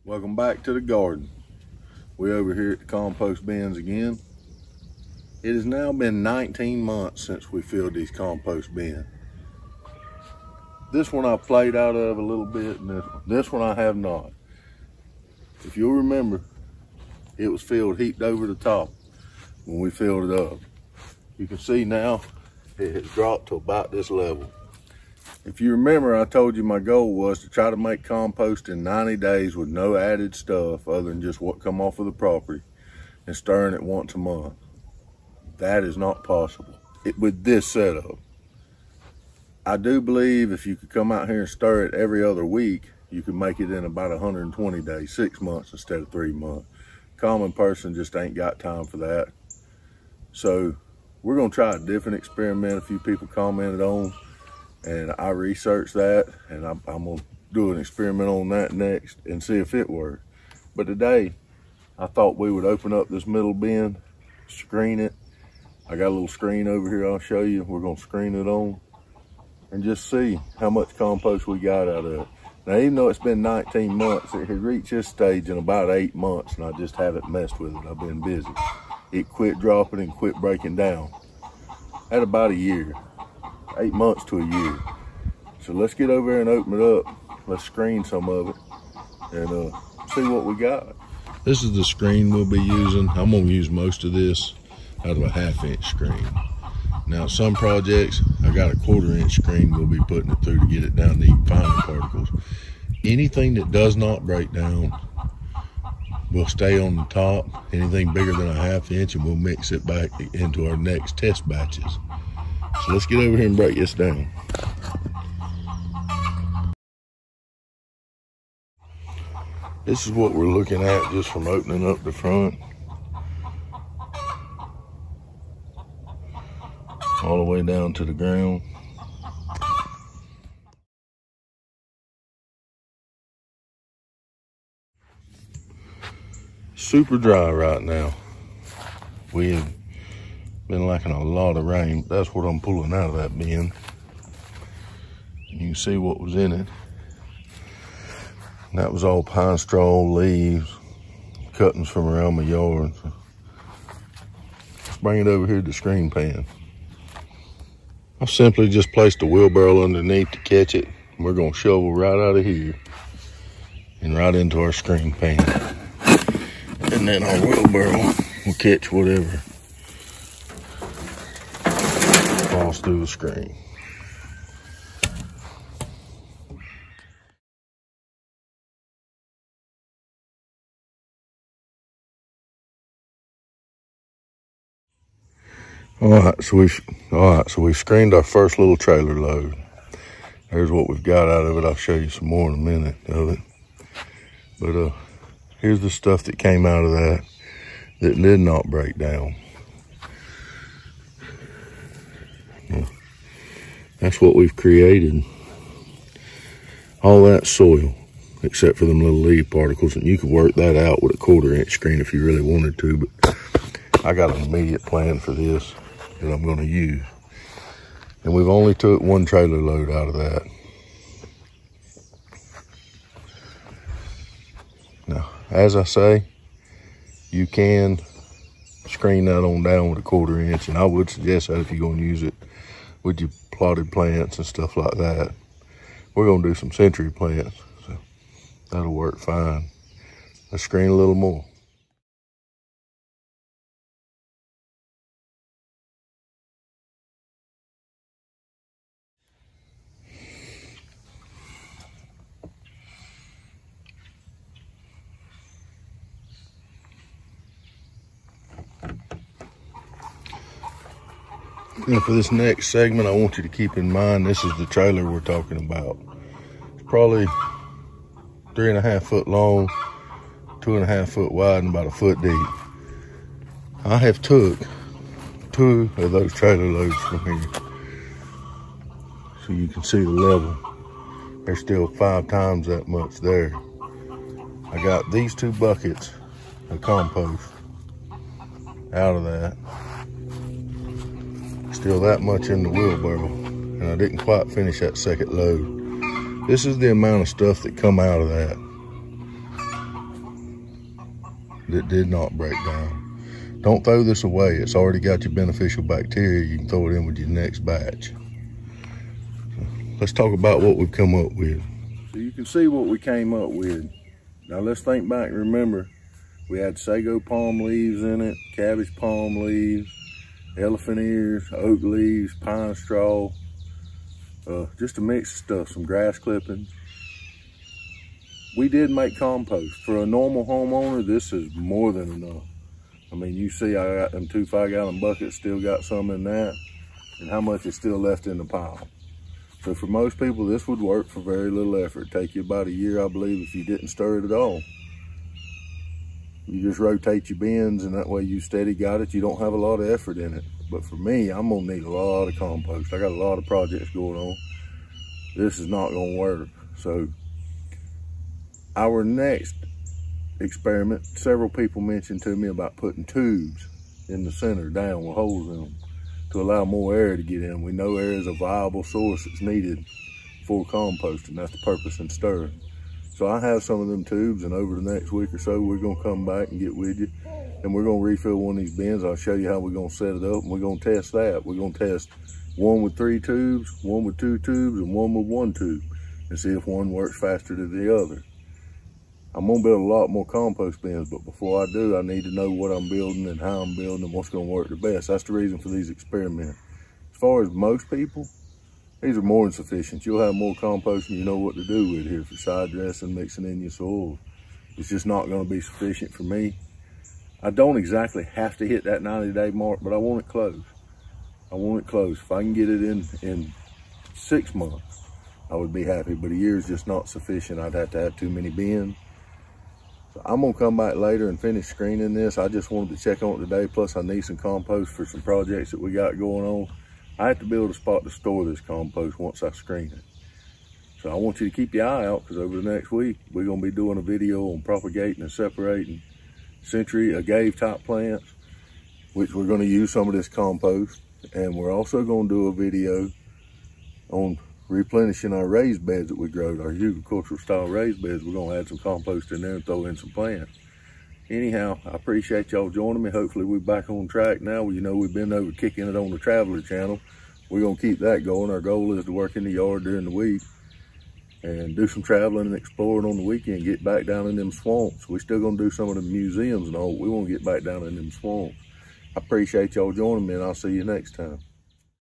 Welcome back to the garden. We're over here at the compost bins again. It has now been 19 months since we filled these compost bins. This one I played out of a little bit, and this one I have not. If you'll remember, it was filled heaped over the top when we filled it up. You can see now it has dropped to about this level. If you remember, I told you my goal was to try to make compost in 90 days with no added stuff other than just what come off of the property and stirring it once a month. That is not possible with this setup. I do believe if you could come out here and stir it every other week, you could make it in about 120 days, 6 months instead of 3 months. Common person just ain't got time for that. So we're gonna try a different experiment a few people commented on, and I researched that, and I'm gonna do an experiment on that next and see if it works. But today, I thought we would open up this middle bin, screen it. I got a little screen over here I'll show you. We're gonna screen it on and just see how much compost we got out of it. Now, even though it's been 19 months, it had reached this stage in about 8 months, and I just haven't messed with it. I've been busy. It quit dropping and quit breaking down at about a year. 8 months to a year. So let's get over there and open it up. Let's screen some of it and see what we got. This is the screen we'll be using. I'm gonna use most of this out of a 1/2 inch screen. Now some projects, I got a 1/4 inch screen we'll be putting it through to get it down to even finer particles. Anything that does not break down will stay on the top. Anything bigger than a 1/2 inch, and we'll mix it back into our next test batches. So let's get over here and break this down. This is what we're looking at just from opening up the front. All the way down to the ground. Super dry right now. We have been lacking a lot of rain. That's what I'm pulling out of that bin. You can see what was in it. That was all pine straw, leaves, cuttings from around my yard. So let's bring it over here to the screen pan. I simply just placed a wheelbarrow underneath to catch it. We're gonna shovel right out of here and right into our screen pan. And then our wheelbarrow will catch whatever falls through the screen. All right, so we screened our first little trailer load. There's what we've got out of it. I'll show you some more in a minute of it. But here's the stuff that came out of that did not break down. That's what we've created. All that soil, except for them little leaf particles, and you could work that out with a 1/4 inch screen if you really wanted to, but I got an immediate plan for this that I'm gonna use. And we've only took 1 trailer load out of that. Now, as I say, you can screen that on down with a 1/4 inch, and I would suggest that if you're gonna use it with your plotted plants and stuff like that. We're gonna do some century plants, so that'll work fine. Let's screen a little more. Now for this next segment, I want you to keep in mind, this is the trailer we're talking about. It's probably 3.5 foot long, 2.5 foot wide, and about 1 foot deep. I have took 2 of those trailer loads from here. So you can see the level. There's still 5 times that much there. I got these 2 buckets of compost out of that. Still that much in the wheelbarrow, and I didn't quite finish that second load. This is the amount of stuff that come out of that. that did not break down. Don't throw this away. It's already got your beneficial bacteria. You can throw it in with your next batch. Let's talk about what we've come up with. So you can see what we came up with. Now let's think back and remember, we had sago palm leaves in it, cabbage palm leaves, elephant ears, oak leaves, pine straw, just a mix of stuff, some grass clippings. We did make compost. For a normal homeowner, this is more than enough. I mean, you see I got them 2 5-gallon buckets, still got some in that, and how much is still left in the pile. So for most people, this would work for very little effort. It'd take you about a year, I believe, if you didn't stir it at all. You just rotate your bins, and that way you steady got it. You don't have a lot of effort in it. But for me, I'm gonna need a lot of compost. I got a lot of projects going on. This is not gonna work. So our next experiment, several people mentioned to me about putting tubes in the center down with holes in them to allow more air to get in. We know air is a viable source that's needed for composting. That's the purpose in stirring. So I have some of them tubes, and over the next week or so, we're gonna come back and get with you, and we're gonna refill one of these bins. I'll show you how we're gonna set it up, and we're gonna test that. We're gonna test one with 3 tubes, one with 2 tubes, and one with 1 tube, and see if one works faster than the other. I'm gonna build a lot more compost bins, but before I do, I need to know what I'm building and how I'm building and what's gonna work the best. That's the reason for these experiments. As far as most people, these are more than sufficient. You'll have more compost and you know what to do with here for side dressing, mixing in your soil. It's just not gonna be sufficient for me. I don't exactly have to hit that 90-day mark, but I want it close. I want it close. If I can get it in 6 months, I would be happy, but a year is just not sufficient. I'd have to have too many bins. So I'm gonna come back later and finish screening this. I just wanted to check on it today. Plus I need some compost for some projects that we got going on. I have to build a spot to store this compost once I screen it. So I want you to keep your eye out, because over the next week, we're gonna be doing a video on propagating and separating century agave type plants, which we're gonna use some of this compost. And we're also gonna do a video on replenishing our raised beds that we grow, our agricultural style raised beds. We're gonna add some compost in there and throw in some plants. Anyhow, I appreciate y'all joining me. Hopefully we're back on track now. You know, we've been over kicking it on the Traveler channel. We're gonna keep that going. Our goal is to work in the yard during the week and do some traveling and exploring on the weekend, get back down in them swamps. We're still gonna do some of the museums and all. We wanna get back down in them swamps. I appreciate y'all joining me, and I'll see you next time.